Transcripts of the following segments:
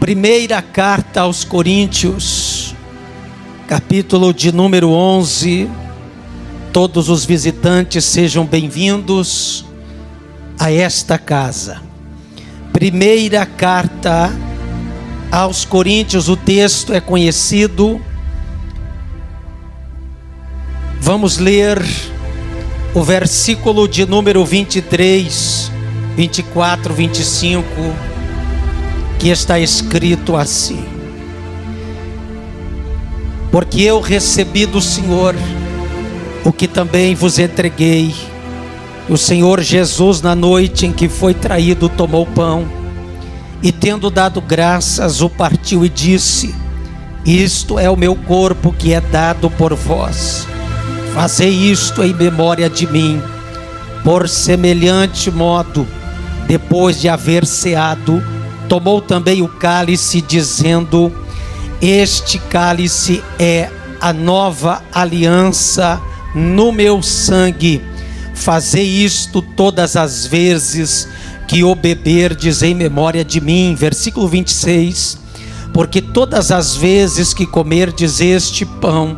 Primeira carta aos Coríntios, capítulo de número 11. Todos os visitantes sejam bem-vindos a esta casa. Primeira carta aos Coríntios, o texto é conhecido. Vamos ler o versículo de número 23, 24, 25, que está escrito assim: porque eu recebi do Senhor o que também vos entreguei. O Senhor Jesus, na noite em que foi traído, tomou o pão e, tendo dado graças, o partiu e disse: isto é o meu corpo que é dado por vós. Fazei isto em memória de mim. Por semelhante modo, depois de haver ceado, tomou também o cálice, dizendo: este cálice é a nova aliança no meu sangue. Fazei isto todas as vezes que o beberdes em memória de mim. Versículo 26. Porque todas as vezes que comerdes este pão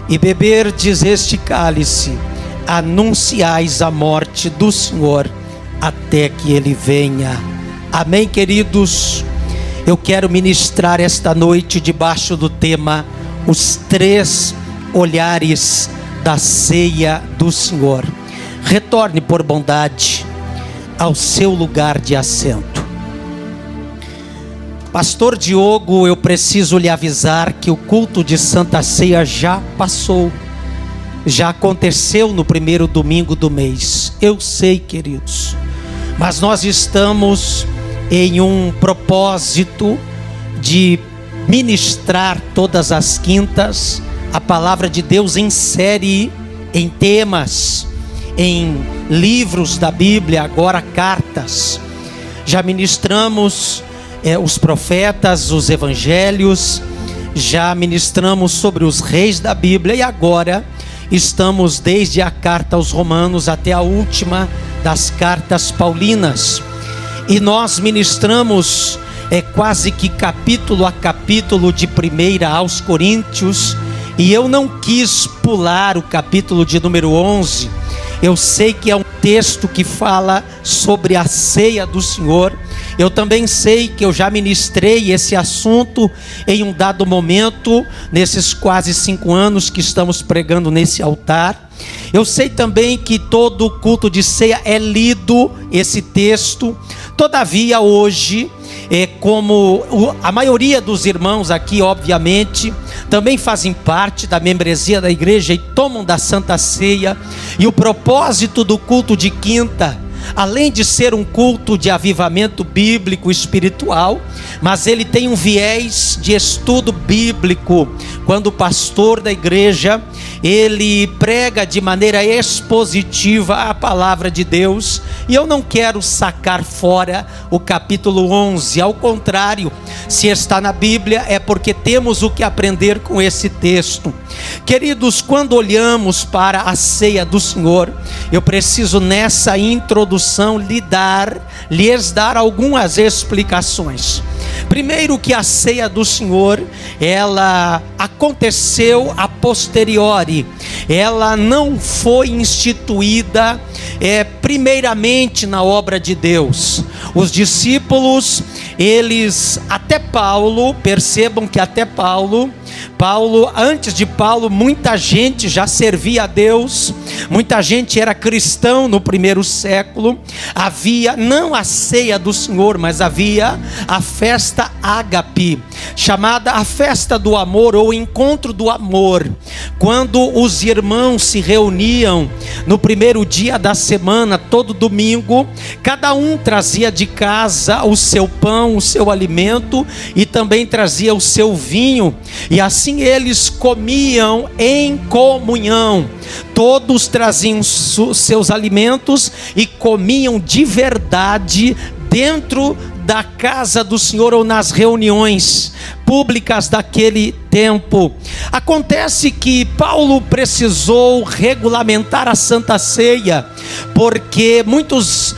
e beberdes este cálice, anunciais a morte do Senhor até que Ele venha. Amém, queridos? Eu quero ministrar esta noite debaixo do tema: os três olhares da ceia do Senhor. Retorne por bondade ao seu lugar de assento. Pastor Diogo, eu preciso lhe avisar que o culto de Santa Ceia já passou. Já aconteceu no primeiro domingo do mês. Eu sei, queridos, mas nós estamos em um propósito de ministrar todas as quintas a palavra de Deus em série, em temas, em livros da Bíblia, agora cartas. Já ministramos os profetas, os evangelhos, já ministramos sobre os reis da Bíblia e agora estamos desde a carta aos Romanos até a última das cartas paulinas. E nós ministramos quase que capítulo a capítulo de 1 aos Coríntios. E eu não quis pular o capítulo de número 11. Eu sei que é um texto que fala sobre a ceia do Senhor. Eu também sei que eu já ministrei esse assunto em um dado momento, nesses quase 5 anos que estamos pregando nesse altar. Eu sei também que todo culto de ceia é lido esse texto. Todavia hoje, como a maioria dos irmãos aqui, obviamente, também fazem parte da membresia da igreja e tomam da Santa Ceia, e o propósito do culto de quinta, além de ser um culto de avivamento bíblico espiritual, mas ele tem um viés de estudo bíblico. Quando o pastor da igreja, ele prega de maneira expositiva a palavra de Deus, e eu não quero sacar fora o capítulo 11, ao contrário, se está na Bíblia é porque temos o que aprender com esse texto. Queridos, quando olhamos para a ceia do Senhor, eu preciso nessa introdução lhes dar algumas explicações. Primeiro, que a ceia do Senhor, ela aconteceu a posteriori, ela não foi instituída primeiramente na obra de Deus. Os discípulos, eles, até Paulo, percebam que até Paulo, antes de Paulo, muita gente já servia a Deus, muita gente era cristão no primeiro século. Havia não a ceia do Senhor, mas havia a festa ágape, chamada a festa do amor ou encontro do amor, quando os irmãos se reuniam no primeiro dia da semana, todo domingo, cada um trazia de casa o seu pão, o seu alimento, e também trazia o seu vinho, e assim eles comiam em comunhão. Todos traziam seus alimentos e comiam de verdade dentro da casa do Senhor ou nas reuniões públicas daquele tempo. Acontece que Paulo precisou regulamentar a Santa Ceia, porque muitos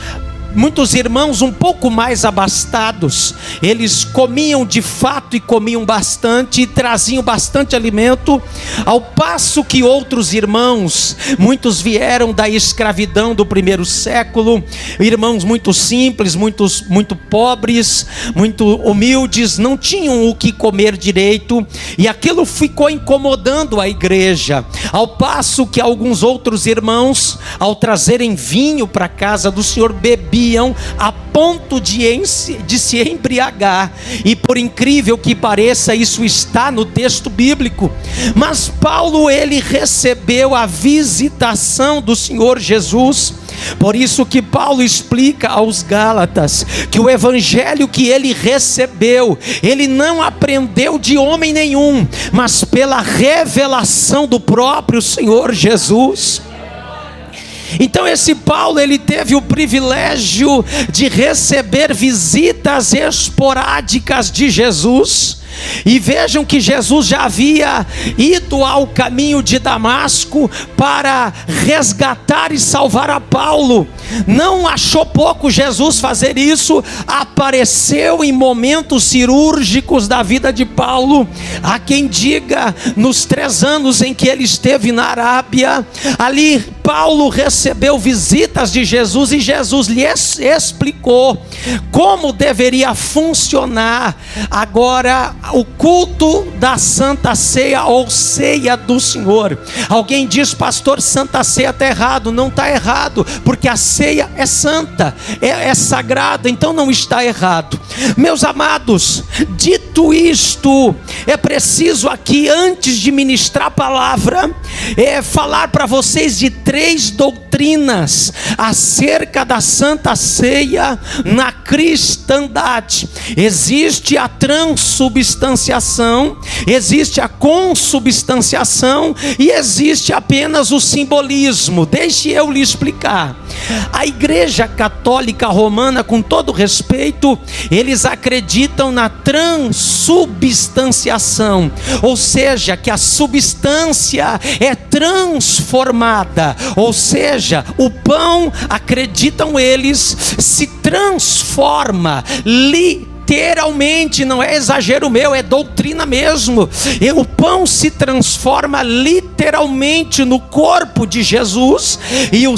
muitos irmãos um pouco mais abastados, eles comiam de fato e comiam bastante e traziam bastante alimento, ao passo que outros irmãos, muitos vieram da escravidão do primeiro século, irmãos muito simples, muito pobres, muito humildes, não tinham o que comer direito, e aquilo ficou incomodando a igreja, ao passo que alguns outros irmãos, ao trazerem vinho para a casa do Senhor, bebiam a ponto de se embriagar. E por incrível que pareça, isso está no texto bíblico. Mas Paulo, ele recebeu a visitação do Senhor Jesus. Por isso que Paulo explica aos Gálatas que o evangelho que ele recebeu, ele não aprendeu de homem nenhum, mas pela revelação do próprio Senhor Jesus. Então esse Paulo, ele teve o privilégio de receber visitas esporádicas de Jesus. E vejam que Jesus já havia ido ao caminho de Damasco para resgatar e salvar a Paulo. Não achou pouco Jesus fazer isso, apareceu em momentos cirúrgicos da vida de Paulo. Há quem diga, nos 3 anos em que ele esteve na Arábia, ali Paulo recebeu visitas de Jesus e Jesus lhe explicou como deveria funcionar agora o culto da Santa Ceia ou Ceia do Senhor. Alguém diz: pastor, Santa Ceia está errado. Não está errado, porque a ceia é santa, é sagrada, então não está errado. Meus amados, dito isto, é preciso aqui, antes de ministrar a palavra, falar para vocês de 3 doutrinas acerca da Santa Ceia na cristandade. Existe a transubstanciação, existe a consubstanciação e existe apenas o simbolismo. Deixe eu lhe explicar. A Igreja Católica Romana, com todo respeito, eles acreditam na transubstanciação, ou seja, que a substância é transformada, ou seja, o pão, acreditam eles, se transforma literalmente, não é exagero meu, é doutrina mesmo. O pão se transforma literalmente no corpo de Jesus, e o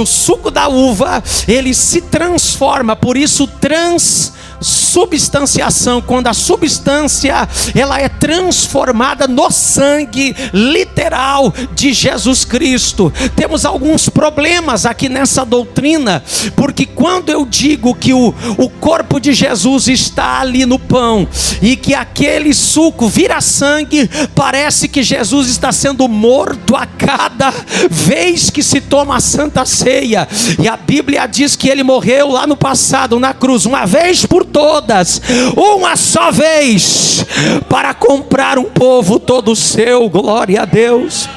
suco da uva, ele se transforma. Por isso, transubstanciação, quando a substância ela é transformada no sangue literal de Jesus Cristo. Temos alguns problemas aqui nessa doutrina, porque quando eu digo que o corpo de Jesus está ali no pão e que aquele suco vira sangue, parece que Jesus está sendo morto a cada vez que se toma a Santa Ceia. E a Bíblia diz que ele morreu lá no passado na cruz, uma vez por todas, uma só vez, para comprar um povo todo seu. Glória a Deus.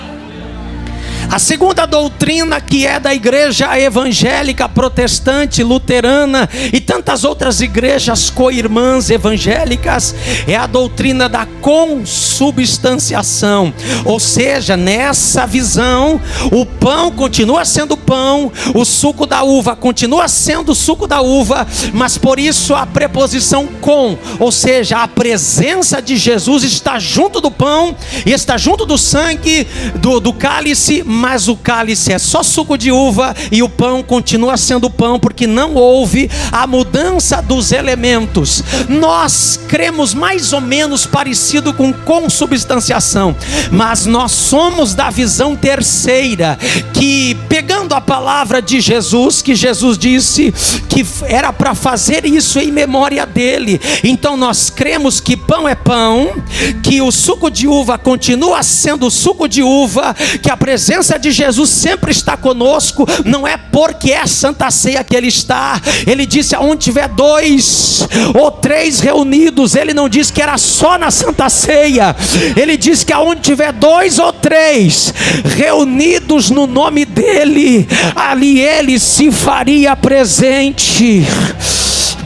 A segunda doutrina, que é da igreja evangélica, protestante, luterana e tantas outras igrejas co-irmãs evangélicas, é a doutrina da consubstanciação. Ou seja, nessa visão, o pão continua sendo pão, o suco da uva continua sendo suco da uva, mas por isso a preposição com, ou seja, a presença de Jesus está junto do pão e está junto do sangue do cálice, mas o cálice é só suco de uva e o pão continua sendo pão, porque não houve a mudança dos elementos. Nós cremos mais ou menos parecido com consubstanciação, mas nós somos da visão terceira, que pegando a palavra de Jesus, que Jesus disse que era para fazer isso em memória dele, então nós cremos que pão é pão, que o suco de uva continua sendo suco de uva, que a presença de Jesus sempre está conosco. Não é porque é Santa Ceia que ele está. Ele disse: aonde tiver 2 ou 3 reunidos. Ele não disse que era só na Santa Ceia. Ele disse que aonde tiver 2 ou 3 reunidos no nome dele, ali ele se faria presente.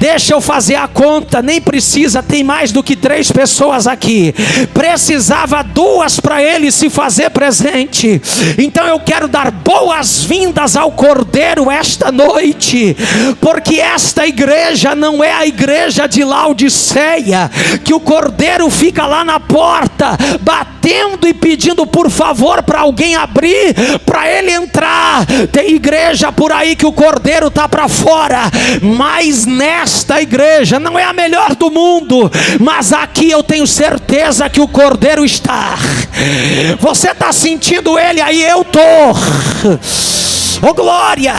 Deixa eu fazer a conta, nem precisa, tem mais do que 3 pessoas aqui. Precisava 2 para ele se fazer presente. Então eu quero dar boas-vindas ao Cordeiro esta noite, porque esta igreja não é a igreja de Laodiceia, que o Cordeiro fica lá na porta, batendo e pedindo por favor para alguém abrir, para ele entrar. Tem igreja por aí que o Cordeiro está para fora, mas nesta igreja, não é a melhor do mundo, mas aqui eu tenho certeza que o Cordeiro está. Você está sentindo ele aí? Eu estou. Oh glória!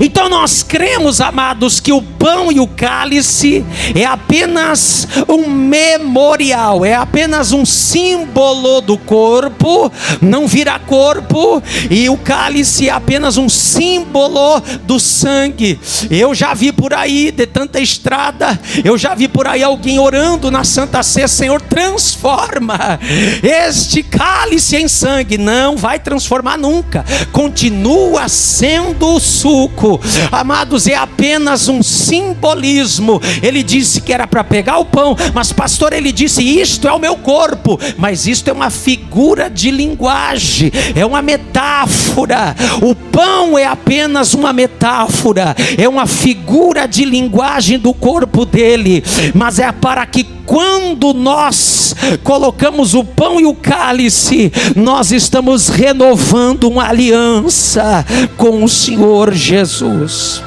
Então nós cremos, amados, que o pão e o cálice é apenas um memorial, é apenas um símbolo do corpo, não vira corpo, e o cálice é apenas um símbolo do sangue. Eu já vi por aí, de tanta estrada, eu já vi por aí alguém orando na Santa Ceia: Senhor, transforma este cálice em sangue. Não vai transformar nunca, continua sendo suco. Amados, é apenas um simbolismo. Ele disse que era para pegar o pão, mas pastor, ele disse: isto é o meu corpo. Mas isto é uma figura de linguagem, é uma metáfora. O pão é apenas uma metáfora, é uma figura de linguagem do corpo dele. Mas é para que quando nós colocamos o pão e o cálice, nós estamos renovando uma aliança com o Senhor Jesus.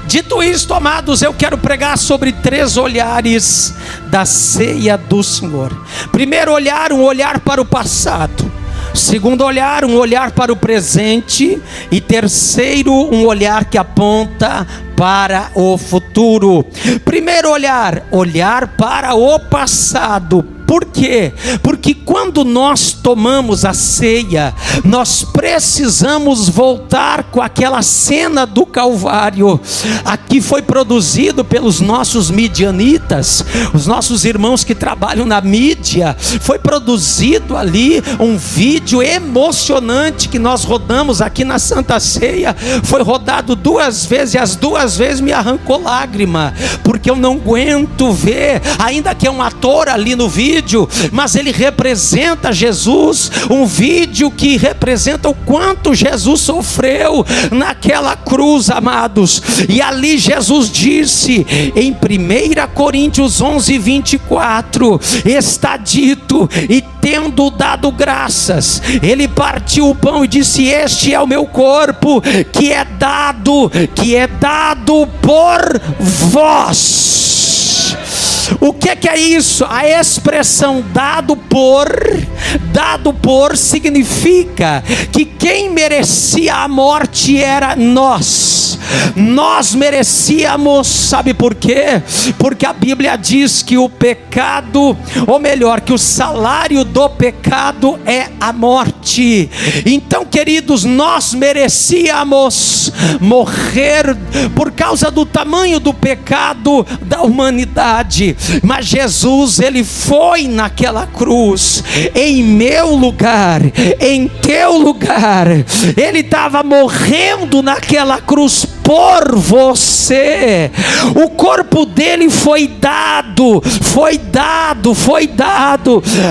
Dito isto, amados, eu quero pregar sobre 3 olhares da ceia do Senhor. Primeiro olhar, um olhar para o passado. Segundo olhar, um olhar para o presente. E terceiro, um olhar que aponta para o futuro. Primeiro olhar, olhar para o passado. Por quê? Porque quando nós tomamos a ceia, nós precisamos voltar com aquela cena do Calvário. Aqui foi produzido pelos nossos midianitas, os nossos irmãos que trabalham na mídia. Foi produzido ali um vídeo emocionante que nós rodamos aqui na Santa Ceia. Foi rodado 2 vezes e as 2 vezes me arrancou lágrima, porque eu não aguento ver, ainda que é um ator ali no vídeo, mas ele representa Jesus, um vídeo que representa o quanto Jesus sofreu naquela cruz, amados. E ali Jesus disse em 1 Coríntios 11:24, está dito, e tendo dado graças, ele partiu o pão e disse: este é o meu corpo, que é dado por vós. O que é isso? A expressão dado por significa que quem merecia a morte era nós. Nós merecíamos, sabe por quê? Porque a Bíblia diz que o pecado, ou melhor, que o salário do pecado é a morte. Então, queridos, nós merecíamos morrer por causa do tamanho do pecado da humanidade. Mas Jesus, ele foi naquela cruz em meu lugar, em teu lugar. Ele estava morrendo naquela cruz por você. O corpo dele foi dado.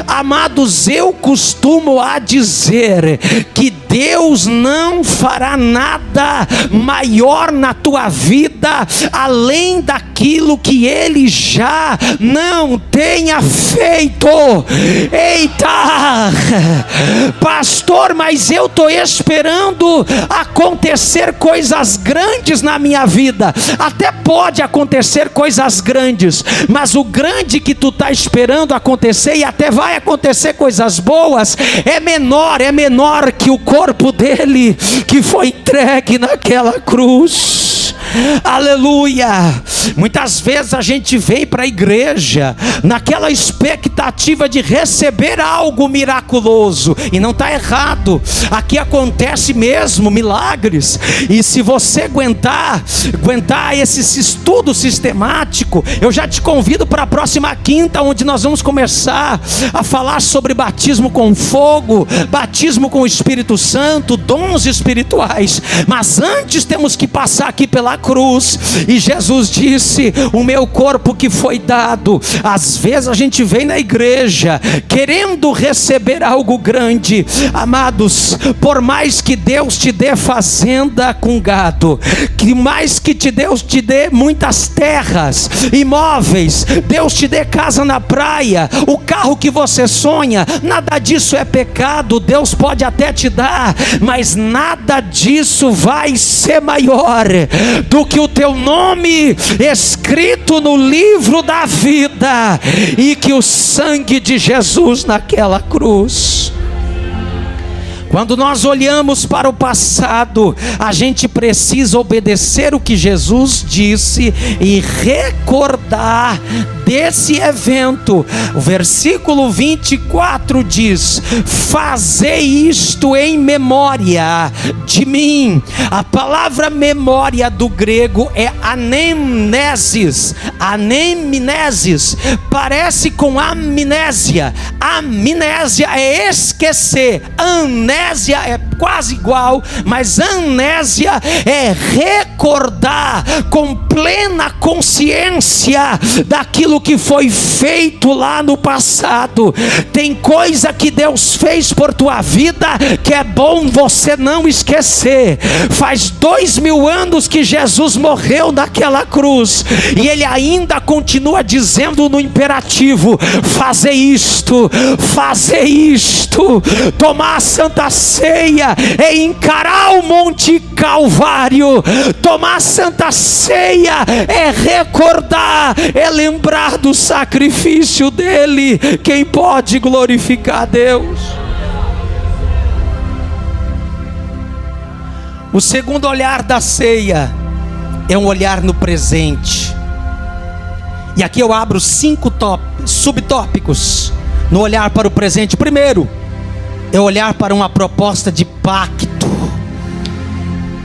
Amados, eu costumo a dizer que Deus não fará nada maior na tua vida além daquilo que Ele já não tenha feito. Eita, pastor, mas eu estou esperando acontecer coisas grandes na minha vida. Até pode acontecer coisas grandes, mas o grande que tu está esperando acontecer, e até vai acontecer coisas boas, é menor que o corpo dele que foi entregue naquela cruz. Aleluia. Muitas vezes a gente vem para a igreja naquela expectativa de receber algo miraculoso, e não está errado. Aqui acontece mesmo milagres, e se você aguentar esse estudo sistemático, eu já te convido para a próxima quinta, onde nós vamos começar a falar sobre batismo com fogo, batismo com o Espírito Santo, dons espirituais. Mas antes temos que passar aqui pela cruz, e Jesus disse: o meu corpo que foi dado. Às vezes a gente vem na igreja querendo receber algo grande. Amados, por mais que Deus te dê fazenda com gado, que mais que Deus te dê muitas terras, imóveis, Deus te dê casa na praia, o carro que você sonha, nada disso é pecado. Deus pode até te dar, mas nada disso vai ser maior do que o teu nome escrito no livro da vida, e que o sangue de Jesus naquela cruz. Quando nós olhamos para o passado, a gente precisa obedecer o que Jesus disse e recordar desse evento. O versículo 24 diz: fazei isto em memória de mim. A palavra memória do grego é anemnesis. Anemnesis parece com amnésia. Amnésia é esquecer, amnésia é quase igual, mas amnésia é recordar com plena consciência daquilo que foi feito lá no passado. Tem coisa que Deus fez por tua vida que é bom você não esquecer. Faz 2000 anos que Jesus morreu naquela cruz, e Ele ainda continua dizendo no imperativo: fazer isto, fazer isto. Tomar a Santa Ceia é encarar o Monte Calvário. Tomar a Santa Ceia é recordar, é lembrar do sacrifício dele. Quem pode glorificar a Deus? O segundo olhar da ceia é um olhar no presente. E aqui eu abro 5 subtópicos no olhar para o presente. Primeiro, é olhar para uma proposta de pacto.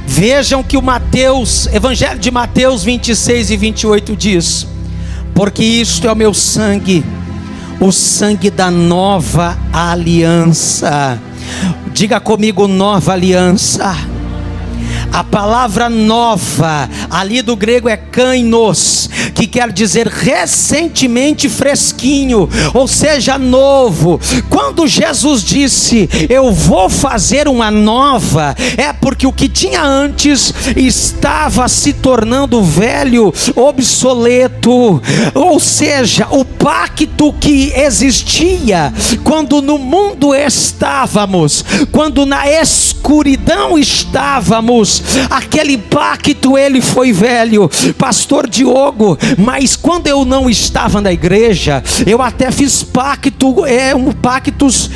Vejam que o Evangelho de Mateus 26 e 28 diz: porque isto é o meu sangue, o sangue da nova aliança. Diga comigo: nova aliança. A palavra nova, ali do grego é kainos, que quer dizer recentemente fresquinho, ou seja, novo. Quando Jesus disse: eu vou fazer uma nova, é porque o que tinha antes estava se tornando velho, obsoleto. Ou seja, o pacto que existia quando no mundo estávamos, quando na escuridão estávamos, aquele pacto ele foi velho. Pastor Diogo, mas quando eu não estava na igreja, eu até fiz pactos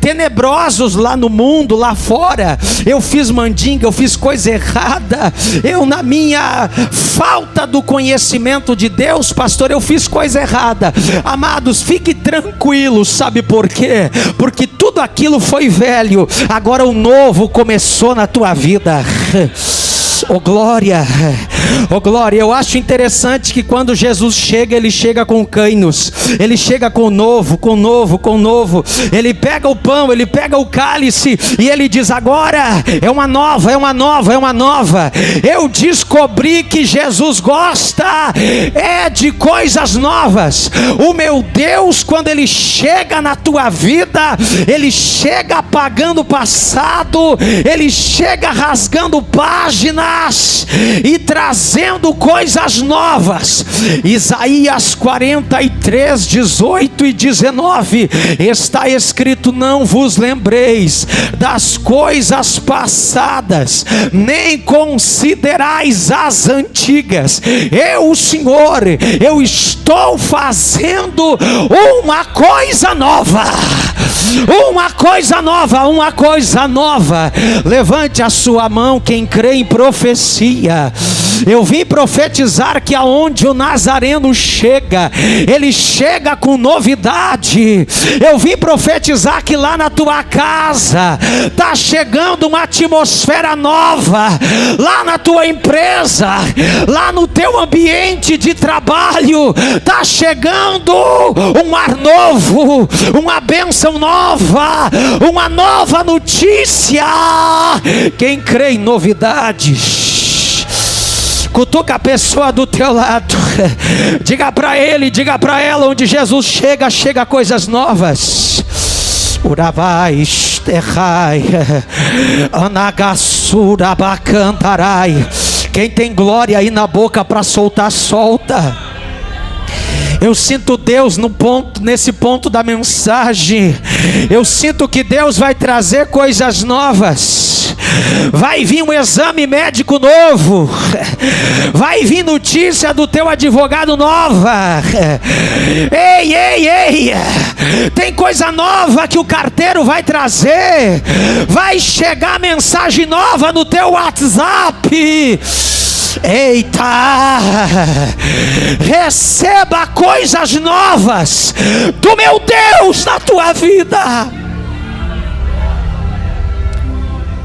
tenebrosos lá no mundo, lá fora. Eu fiz mandinga, eu fiz coisa errada. Eu, na minha falta do conhecimento de Deus, pastor, eu fiz coisa errada. Amados, fique tranquilos, sabe por quê? Porque tudo aquilo foi velho, agora o novo começou na tua vida. Oh glória, oh glória. Eu acho interessante que quando Jesus chega, Ele chega com kainos, Ele chega com novo. Ele pega o pão, Ele pega o cálice, e Ele diz: agora é uma nova. Eu descobri que Jesus gosta de coisas novas. O meu Deus, quando Ele chega na tua vida, Ele chega apagando o passado, Ele chega rasgando páginas e trazendo coisas novas. Isaías 43, 18 e 19 está escrito: não vos lembreis das coisas passadas, nem considerais as antigas. Eu, o Senhor, eu estou fazendo uma coisa nova. Uma coisa nova. Levante a sua mão quem crê em profecia. Eu vim profetizar que aonde o Nazareno chega, ele chega com novidade. Eu vim profetizar que lá na tua casa está chegando uma atmosfera nova, lá na tua empresa, lá no teu ambiente de trabalho, está chegando um ar novo, uma bênção nova, uma nova notícia. Quem crê em novidades, cutuca a pessoa do teu lado, diga para ele, diga para ela: onde Jesus chega, chega coisas novas. Uravai, terrai, anagasurabacantarai. Quem tem glória aí na boca para soltar, solta. Eu sinto Deus nesse ponto da mensagem. Eu sinto que Deus vai trazer coisas novas. Vai vir um exame médico novo. Vai vir notícia do teu advogado nova. Ei, ei, ei. Tem coisa nova que o carteiro vai trazer. Vai chegar mensagem nova no teu WhatsApp. Eita, receba coisas novas do meu Deus na tua vida.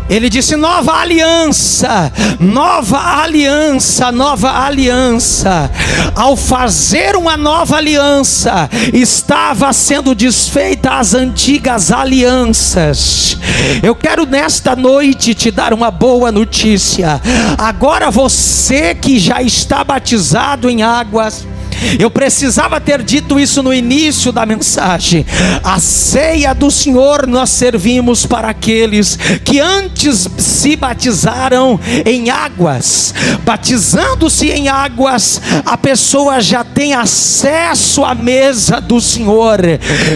Ele disse: nova aliança, nova aliança, nova aliança. Ao fazer uma nova aliança, estava sendo desfeita as antigas alianças. Eu quero nesta noite te dar uma boa notícia. Agora você que já está batizado em águas, eu precisava ter dito isso no início da mensagem. A ceia do Senhor nós servimos para aqueles que antes se batizaram em águas. Batizando-se em águas, a pessoa já tem acesso à mesa do Senhor.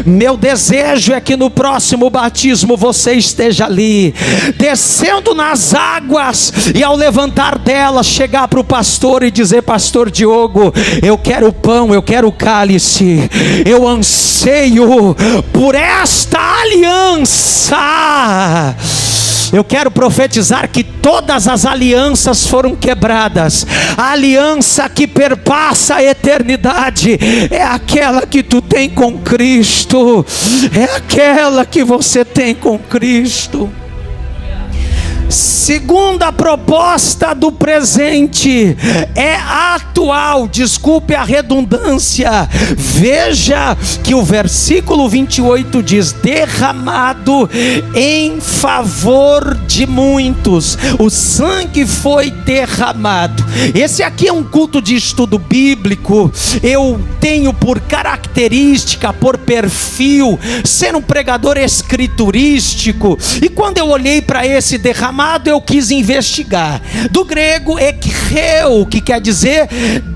Meu desejo é que no próximo batismo você esteja ali, descendo nas águas, e ao levantar delas, chegar para o pastor e dizer: pastor Diogo, eu quero pão, eu quero cálice, eu anseio por esta aliança. Eu quero profetizar que todas as alianças foram quebradas. A aliança que perpassa a eternidade é aquela que tu tem com Cristo, é aquela que você tem com Cristo. Segunda proposta do presente é atual, desculpe a redundância. Veja que o versículo 28 diz: derramado em favor de muitos. O sangue foi derramado. Esse aqui é um culto de estudo bíblico. Eu tenho por característica, por perfil, ser um pregador escriturístico. E quando eu olhei para esse derramado, eu quis investigar. Do grego ekreu, que quer dizer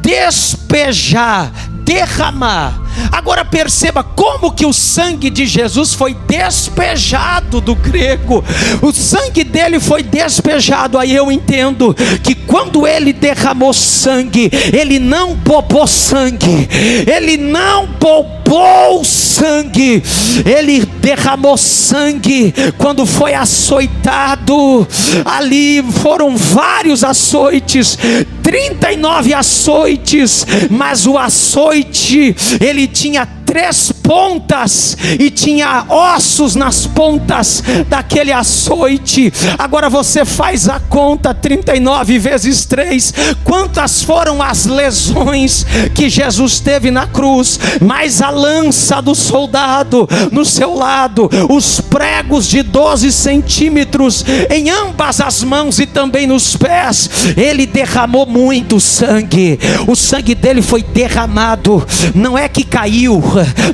despejar, derramar. Agora perceba como que o sangue de Jesus foi despejado do grego. O sangue dele foi despejado. Aí eu entendo que quando ele derramou sangue, ele não poupou sangue, ele não poupou sangue, ele derramou sangue quando foi açoitado. Ali foram vários açoites, 39 açoites, mas o açoite, ele tinha 3 pontas e tinha ossos nas pontas daquele açoite. Agora você faz a conta, 39 vezes 3, quantas foram as lesões que Jesus teve na cruz, mais a lança do soldado no seu lado, os pregos de 12 centímetros em ambas as mãos e também nos pés. Ele derramou muito sangue. O sangue dele foi derramado, não é que caiu,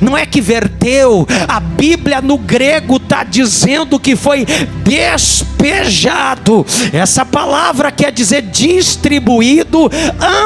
não é que verteu. A Bíblia no grego está dizendo que foi despejado. Essa palavra quer dizer distribuído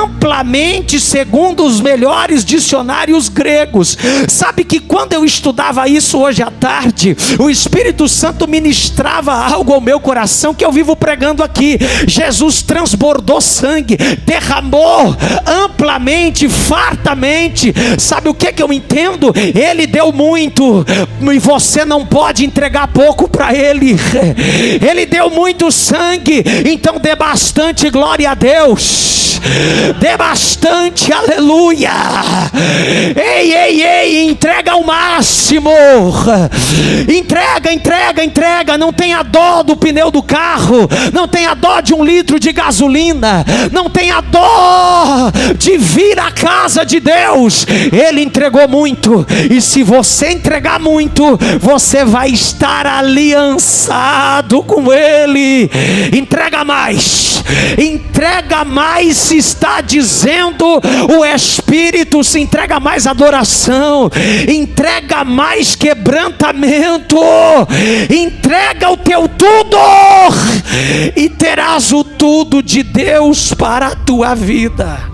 amplamente, segundo os melhores dicionários gregos. Sabe que quando eu estudava isso hoje à tarde, o Espírito Santo ministrava algo ao meu coração que eu vivo pregando aqui. Jesus transbordou sangue, derramou amplamente, fartamente. Sabe o que eu entendo? Ele deu muito, e você não pode entregar pouco para ele. Ele deu muito sangue, então dê bastante glória a Deus, dê bastante aleluia. Ei, entrega ao máximo, entrega, não tenha dó do pneu do carro, não tenha dó de 1 litro de gasolina, não tenha dó de vir à casa de Deus. Ele entregou muito, e se você entregar muito, você vai estar aliançado com Ele. Entrega mais, se está dizendo o Espírito, se entrega mais adoração, entrega mais quebrantamento, entrega o teu tudo, e terás o tudo de Deus para a tua vida.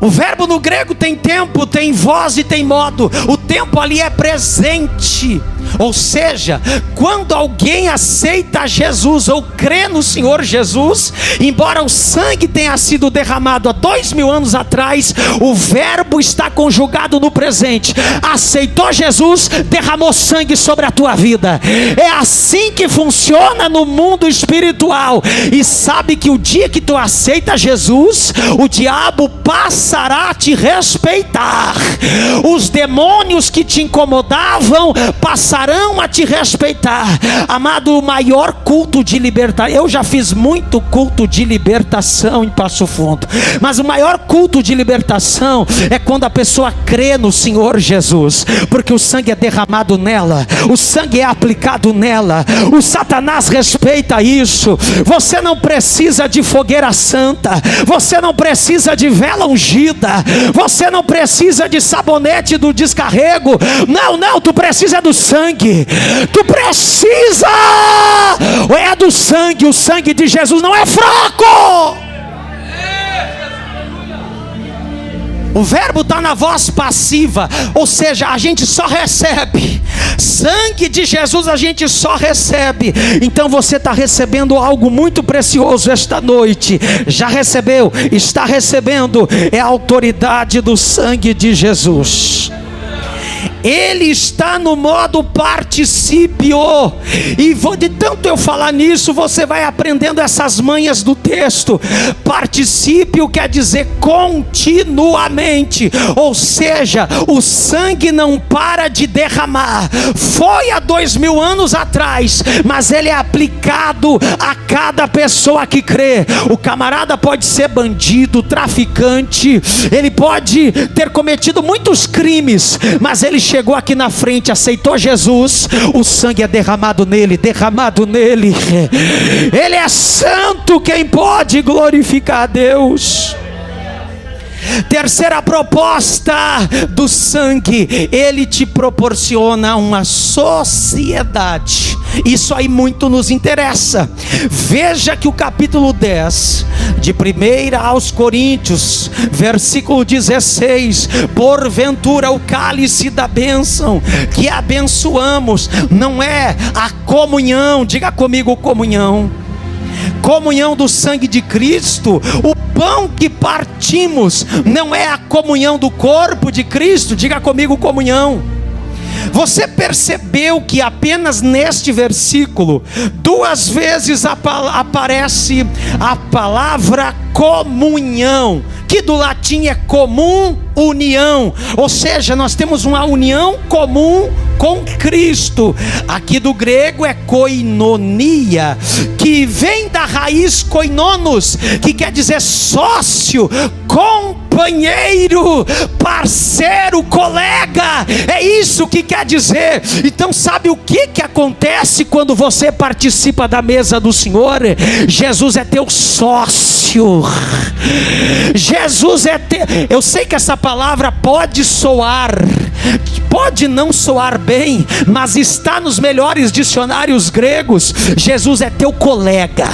O verbo no grego tem tempo, tem voz e tem modo. O tempo ali é presente, ou seja, quando alguém aceita Jesus ou crê no Senhor Jesus, embora o sangue tenha sido derramado há 2000 anos atrás, o verbo está conjugado no presente. Aceitou Jesus, derramou sangue sobre a tua vida. É assim que funciona no mundo espiritual. E sabe que o dia que tu aceita Jesus, o diabo passará a te respeitar. Os demônios que te incomodavam passarão a te respeitar. Amado, o maior culto de libertação, eu já fiz muito culto de libertação em Passo Fundo, mas o maior culto de libertação é quando a pessoa crê no Senhor Jesus, porque o sangue é derramado nela, o sangue é aplicado nela. O Satanás respeita isso. Você não precisa de fogueira santa, você não precisa de vela ungida, você não precisa de sabonete do descarrego. Não, tu precisa do sangue. Tu precisa é do sangue. O sangue de Jesus não é fraco. O verbo está na voz passiva, ou seja, a gente só recebe. Sangue de Jesus a gente só recebe. Então você está recebendo algo muito precioso esta noite. Já recebeu, está recebendo. É a autoridade do sangue de Jesus. Ele está no modo particípio. E de tanto eu falar nisso, você vai aprendendo essas manhas do texto. Particípio quer dizer continuamente, ou seja, o sangue não para de derramar. Foi há 2000 anos atrás, mas ele é aplicado a cada pessoa que crê. O camarada pode ser bandido, traficante, ele pode ter cometido muitos crimes, mas ele chegou aqui na frente, aceitou Jesus, o sangue é derramado nele. Ele é santo, quem pode glorificar a Deus? Terceira proposta do sangue, ele te proporciona uma sociedade. Isso aí muito nos interessa. Veja que o capítulo 10 de 1 aos Coríntios, versículo 16: porventura o cálice da bênção que abençoamos não é a comunhão, diga comigo, comunhão do sangue de Cristo? O pão que partimos não é a comunhão do corpo de Cristo? Diga comigo, comunhão. Você percebeu que apenas neste versículo 2 vezes aparece a palavra comunhão, que do latim é comum, união, ou seja, nós temos uma união comum com Cristo. Aqui do grego é koinonia, que vem da raiz koinonos, que quer dizer sócio, companheiro, parceiro, colega. É isso que quer dizer. Então sabe o que acontece quando você participa da mesa do Senhor? Jesus é teu sócio. Jesus é teu. Eu sei que essa palavra pode não soar bem, mas está nos melhores dicionários gregos. Jesus é teu colega,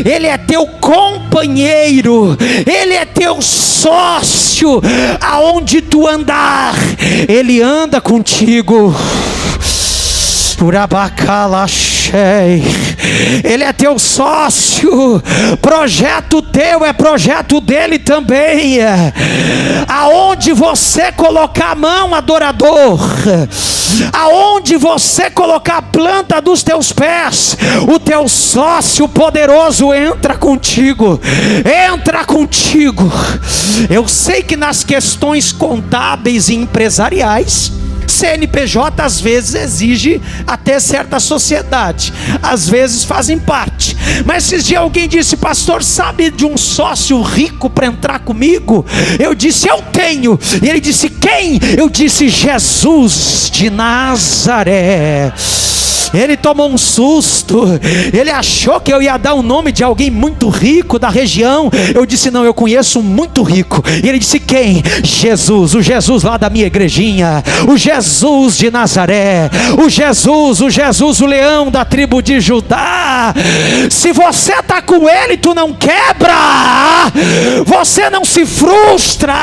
ele é teu companheiro, ele é teu sócio. Aonde tu andar, ele anda contigo. Ele é teu sócio. Projeto teu é projeto dele também. Aonde você colocar a mão, adorador, aonde você colocar a planta dos teus pés, o teu sócio poderoso entra contigo. Entra contigo. Eu sei que nas questões contábeis e empresariais, CNPJ às vezes exige até certa sociedade, às vezes fazem parte. Mas esses dias alguém disse: pastor, sabe de um sócio rico para entrar comigo? Eu disse: eu tenho. E ele disse: quem? Eu disse: Jesus de Nazaré. Ele tomou um susto, ele achou que eu ia dar o nome de alguém muito rico da região. Eu disse: não, eu conheço um muito rico. E ele disse: quem? Jesus, o Jesus lá da minha igrejinha, o Jesus de Nazaré, o Jesus, o leão da tribo de Judá. Se você está com ele, tu não quebra, você não se frustra,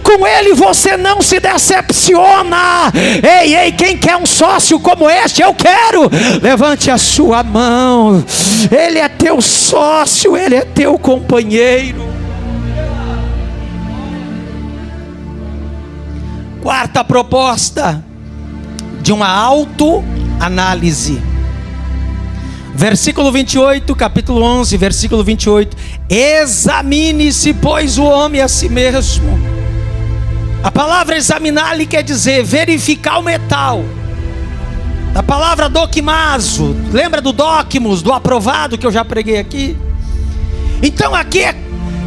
com ele você não se decepciona. Ei, quem quer um sócio como este? Eu quero. Levante a sua mão. Ele é teu sócio, ele é teu companheiro. Quarta proposta de uma autoanálise. Versículo 28, capítulo 11, versículo 28. Examine-se, pois, o homem a si mesmo. A palavra examinar ali quer dizer verificar o metal. A palavra doquimazo, lembra do docmus, do aprovado que eu já preguei aqui? Então aqui é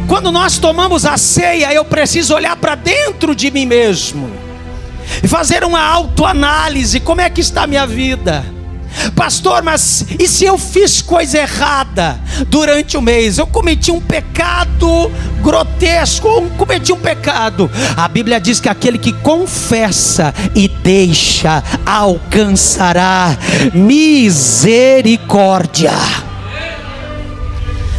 quando nós tomamos a ceia, eu preciso olhar para dentro de mim mesmo e fazer uma autoanálise. Como é que está a minha vida? Pastor, mas e se eu fiz coisa errada durante o mês? Eu cometi um pecado grotesco, cometi um pecado. A Bíblia diz que aquele que confessa e deixa alcançará misericórdia.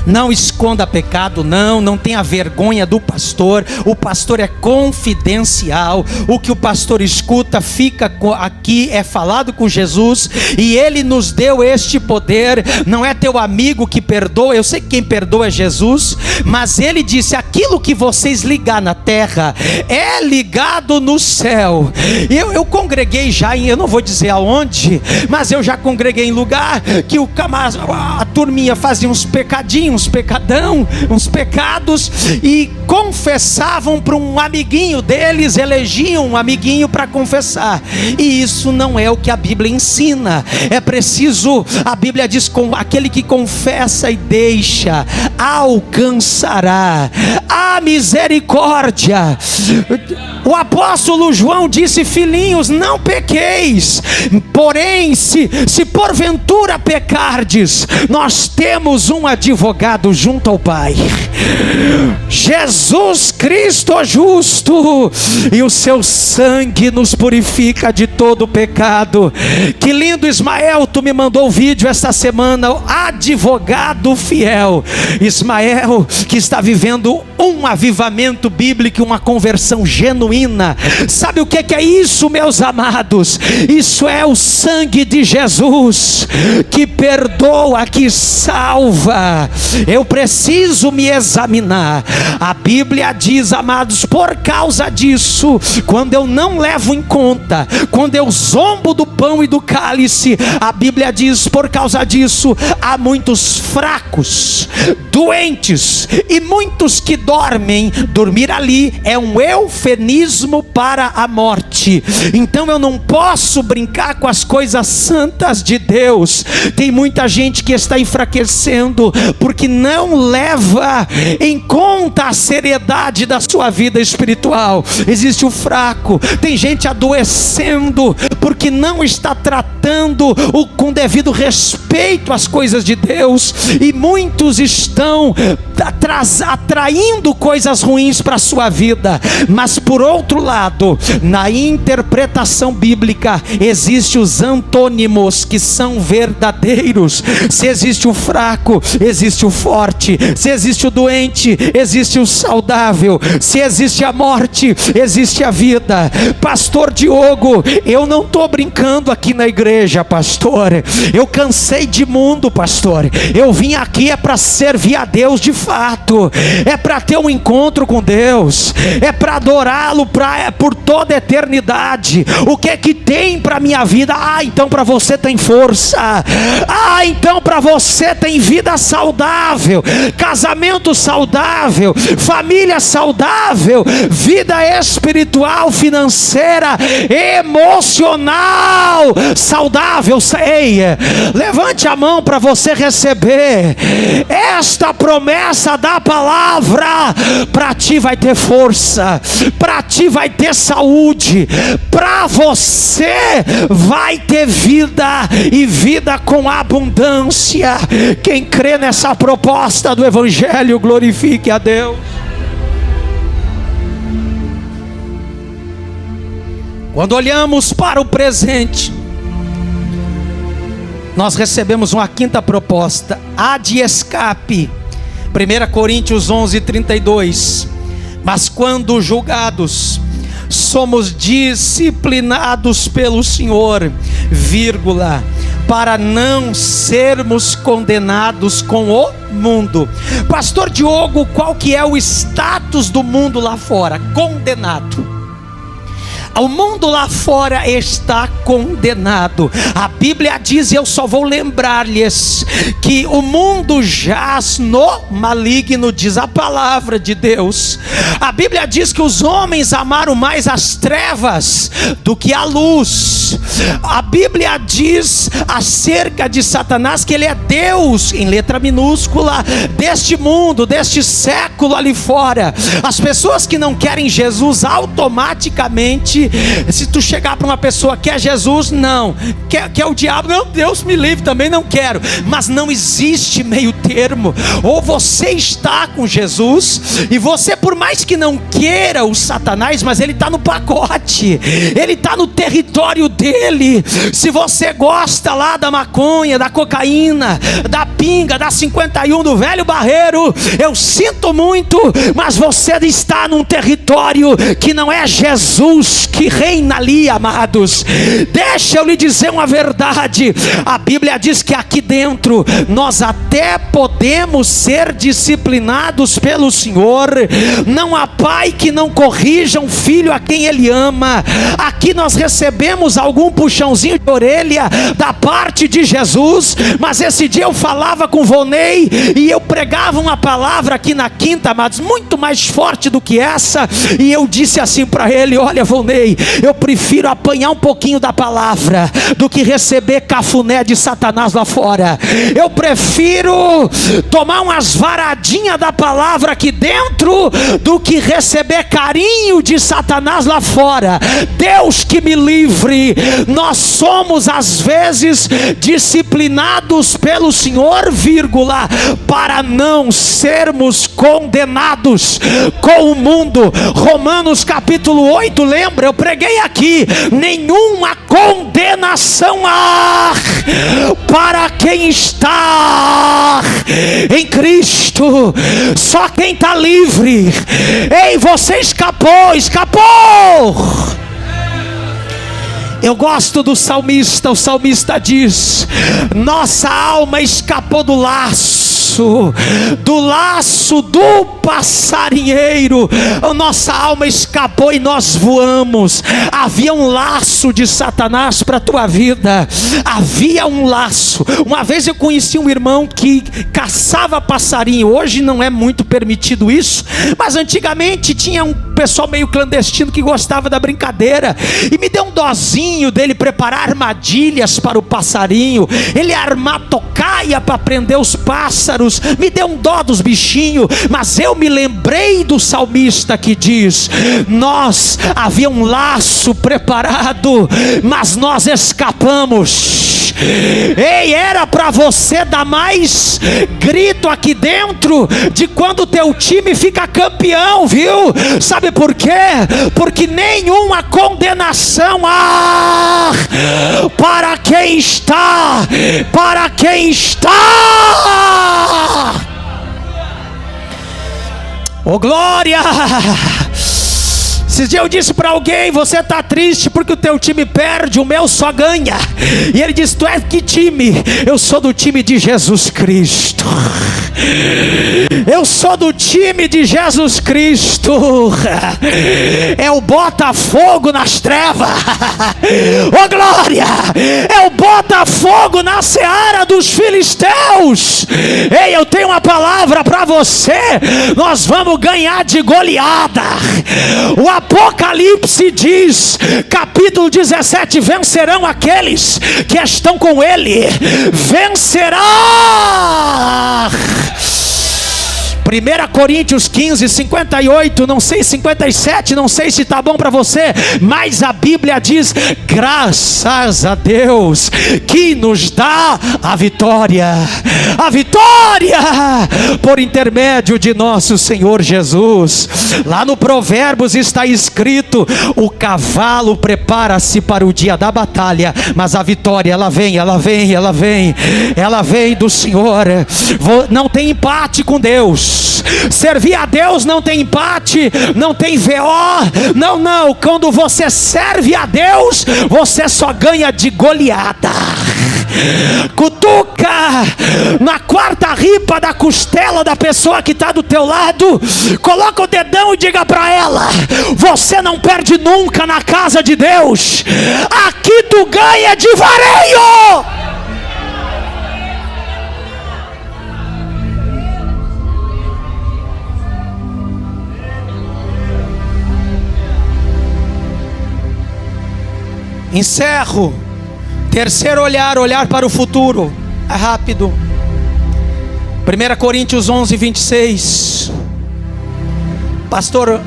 Não esconda pecado, não tenha vergonha do pastor. O pastor é confidencial. O que o pastor escuta fica aqui, é falado com Jesus, e ele nos deu este poder. Não é teu amigo que perdoa, eu sei que quem perdoa é Jesus, mas ele disse: aquilo que vocês ligar na terra é ligado no céu. Eu congreguei já eu não vou dizer aonde, mas eu já congreguei em lugar que a turminha fazia uns pecadinhos, uns pecados, e confessavam para um amiguinho deles, elegiam um amiguinho para confessar. E isso não é o que a Bíblia ensina. É preciso, a Bíblia diz: com aquele que confessa e deixa alcançará a misericórdia. O apóstolo João disse: filhinhos, não pequeis, porém se porventura pecardes, nós temos um advogado junto ao Pai, Jesus Cristo justo, e o seu sangue nos purifica de todo pecado. Que lindo, Ismael, tu me mandou o vídeo esta semana, o advogado fiel. Ismael, que está vivendo um avivamento bíblico, uma conversão genuína. Sabe o que é isso, meus amados? Isso é o sangue de Jesus, que perdoa, que salva. Eu preciso me examinar. A Bíblia diz, amados, por causa disso, quando eu não levo em conta, quando eu zombo do pão e do cálice, a Bíblia diz, por causa disso, há muitos fracos, doentes e muitos que dormem. Dormir ali é um eufemismo para a morte. Então eu não posso brincar com as coisas santas de Deus. Tem muita gente que está enfraquecendo porque não leva em conta a seriedade da sua vida espiritual. Existe o fraco, tem gente adoecendo porque não está tratando com devido respeito as coisas de Deus, e muitos estão atraindo coisas ruins para a sua vida. Mas por outro lado, na interpretação bíblica, existem os antônimos que são verdadeiros. Se existe o fraco, existe o forte. Se existe o doente, existe o saudável. Se existe a morte, existe a vida. Pastor Diogo, eu não estou brincando aqui na igreja, pastor. Eu cansei de mundo, pastor. Eu vim aqui é para servir a Deus de fato. É para ter um encontro com Deus. É para adorá-lo por toda a eternidade. O que é que tem para minha vida? Então para você tem força. Então para você tem vida saudável, casamento saudável, família saudável, vida espiritual, financeira, emocional saudável. Ei, levante a mão para você receber esta promessa da palavra. Para ti vai ter força, para ti vai ter saúde, para você vai ter vida, e vida com abundância. Quem crê nessa proposta do Evangelho, glorifique a Deus. Quando olhamos para o presente, nós recebemos uma quinta proposta, a de escape. 1 Coríntios 11:32. Mas quando julgados, somos disciplinados pelo Senhor, para não sermos condenados com o mundo. Pastor Diogo, qual que é o status do mundo lá fora? Condenado. O mundo lá fora está condenado. A Bíblia diz, e eu só vou lembrar-lhes, que o mundo jaz no maligno, diz a palavra de Deus. A Bíblia diz que os homens amaram mais as trevas do que a luz. A Bíblia diz acerca de Satanás que ele é Deus, em letra minúscula, deste mundo, deste século ali fora. As pessoas que não querem Jesus, automaticamente, se tu chegar para uma pessoa que é Jesus, não, quer o diabo, não, Deus me livre, também não quero. Mas não existe meio termo. Ou você está com Jesus, e você, por mais que não queira o Satanás, mas ele está no pacote, ele está no território dele. Se você gosta lá da maconha, da cocaína, da pinga, da 51, do velho barreiro, eu sinto muito, mas você está num território que não é Jesus que reina ali, amados. Deixa eu lhe dizer uma verdade. A Bíblia diz que aqui dentro nós até podemos ser disciplinados pelo Senhor. Não há pai que não corrija um filho a quem ele ama. Aqui nós recebemos algum puxãozinho de orelha da parte de Jesus. Mas esse dia eu falava com o Vonei e eu pregava uma palavra aqui na quinta, mas muito mais forte do que essa. E eu disse assim para ele: olha, Vonei, eu prefiro apanhar um pouquinho da palavra do que receber cafuné de Satanás lá fora. Eu prefiro tomar umas varadinhas da palavra aqui dentro do que receber carinho de Satanás lá fora. Deus que me livre. Nós somos às vezes disciplinados pelo Senhor, para não sermos condenados com o mundo. Romanos capítulo 8, lembra? Eu preguei aqui: nenhuma condenação há para quem está em Cristo. Só quem está livre. Ei, você escapou. Eu gosto do salmista. O salmista diz: nossa alma escapou do laço do passarinheiro. A nossa alma escapou e nós voamos. Havia um laço de Satanás para a tua vida. Havia um laço. Uma vez eu conheci um irmão que caçava passarinho. Hoje não é muito permitido isso, mas antigamente tinha um pessoal meio clandestino que gostava da brincadeira, e me deu um dozinho dele preparar armadilhas para o passarinho, ele armar tocaia para prender os pássaros. Me deu um dó dos bichinhos, mas eu me lembrei do salmista que diz: havia um laço preparado, mas nós escapamos. Ei, era para você dar mais grito aqui dentro de quando o teu time fica campeão, viu? Sabe por quê? Porque nenhuma condenação há para quem está, oh glória. Esses dias eu disse para alguém: você está triste porque o teu time perde, o meu só ganha. E ele disse: tu é que time? Eu sou do time de Jesus Cristo. Eu sou do time de Jesus Cristo. É o Botafogo nas trevas. Oh glória! É o Botafogo na seara dos filisteus. Ei, eu tenho uma palavra para você. Nós vamos ganhar de goleada. O Apocalipse diz, capítulo 17: vencerão aqueles que estão com ele. Vencerá. 1 Coríntios 15, 58, não sei 57, não sei se está bom para você, mas a Bíblia diz: graças a Deus que nos dá a vitória por intermédio de nosso Senhor Jesus. Lá no Provérbios está escrito: o cavalo prepara-se para o dia da batalha, mas a vitória ela vem do Senhor. Não tem empate com Deus. Servir a Deus não tem empate, não tem VO, não. Quando você serve a Deus, você só ganha de goleada. Cutuca na quarta ripa da costela da pessoa que está do teu lado, coloca o dedão e diga para ela: você não perde nunca na casa de Deus, aqui tu ganha de vareio. Encerro. Terceiro olhar para o futuro. É rápido. 1 Coríntios 11, 26. Pastor,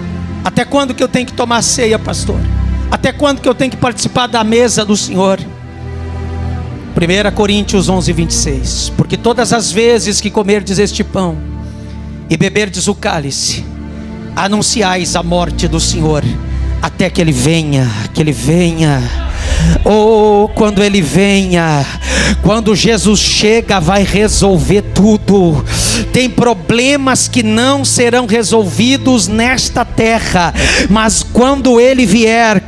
até quando que eu tenho que tomar ceia, pastor? Até quando que eu tenho que participar da mesa do Senhor? 1 Coríntios 11, 26. Porque todas as vezes que comerdes este pão e beberdes o cálice, anunciais a morte do Senhor até que Ele venha. Oh, quando Ele venha, quando Jesus chega, vai resolver tudo. Tem problemas que não serão resolvidos nesta terra, mas quando Ele vier,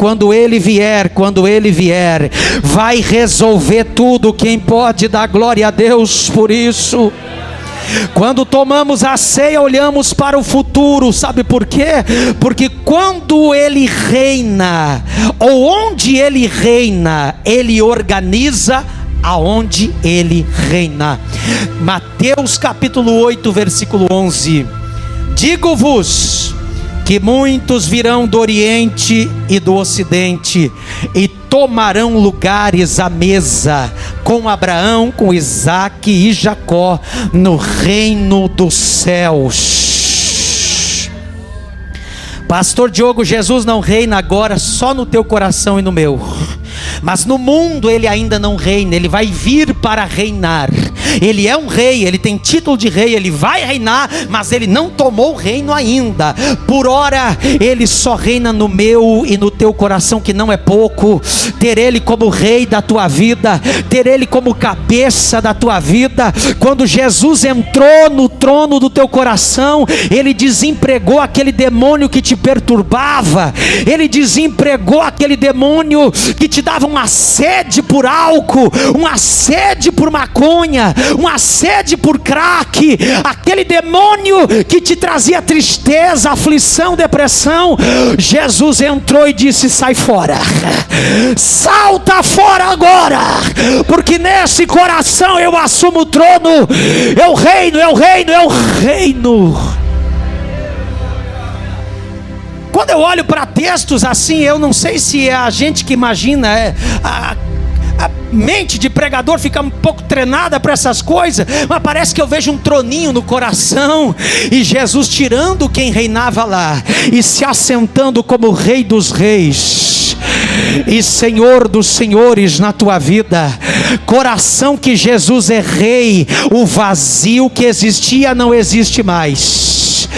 vai resolver tudo. Quem pode dar glória a Deus por isso? Quando tomamos a ceia, olhamos para o futuro. Sabe por quê? Porque quando Ele reina, ou onde Ele reina, Ele organiza aonde Ele reina. Mateus capítulo 8, versículo 11. Digo-vos que muitos virão do Oriente e do Ocidente e tomarão lugares à mesa com Abraão, com Isaque e Jacó no reino dos céus. Pastor Diogo, Jesus não reina agora só no teu coração e no meu, mas no mundo Ele ainda não reina. Ele vai vir para reinar. Ele é um rei, Ele tem título de rei, Ele vai reinar, mas Ele não tomou o reino ainda. Por ora Ele só reina no meu e no teu coração, que não é pouco. Ter Ele como rei da tua vida, ter Ele como cabeça da tua vida. Quando Jesus entrou no trono do teu coração, Ele desempregou aquele demônio que te perturbava. Ele desempregou aquele demônio que te dava uma sede por álcool, uma sede por maconha, uma sede por crack, aquele demônio que te trazia tristeza, aflição, depressão. Jesus entrou e disse: sai fora, salta fora agora, porque nesse coração eu assumo o trono, eu reino. Quando eu olho para textos assim, eu não sei se é a gente que imagina, a mente de pregador fica um pouco treinada para essas coisas, mas parece que eu vejo um troninho no coração, e Jesus tirando quem reinava lá e se assentando como Rei dos Reis. e Senhor dos senhores na tua vida. Coração que Jesus é rei, o vazio que existia não existe mais.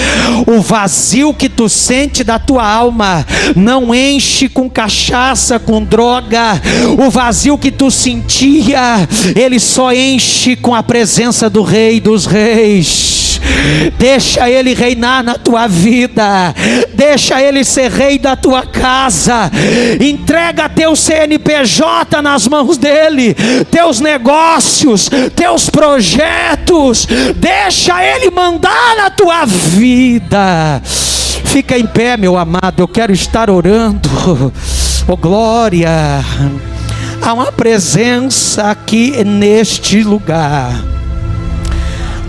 O vazio que tu sente da tua alma não enche com cachaça, com droga. O vazio que tu sentia, ele só enche com a presença do Rei dos Reis. Deixa ele reinar na tua vida, deixa ele ser rei da tua casa. Entrega teu CNPJ nas mãos dele, teus negócios, teus projetos, deixa ele mandar na tua vida. Fica em pé, meu amado, eu quero estar orando. Oh glória, há uma presença aqui neste lugar.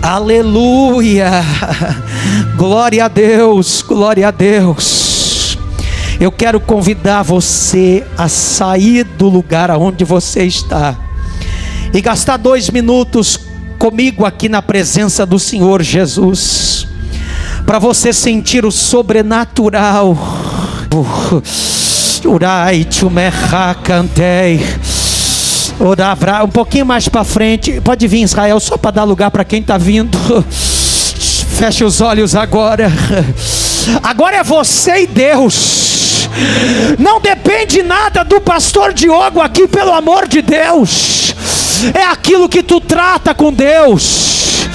Aleluia, glória a Deus, glória a Deus. Eu quero convidar você a sair do lugar aonde você está e gastar 2 minutos comigo aqui na presença do Senhor Jesus, para você sentir o sobrenatural. Urai chumerra cantei. Um pouquinho mais para frente, pode vir, Israel, só para dar lugar para quem está vindo. Feche os olhos agora. Agora é você e Deus. Não depende nada do pastor Diogo aqui, pelo amor de Deus. É aquilo que tu trata com Deus,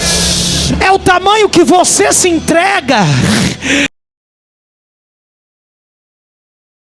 é o tamanho que você se entrega.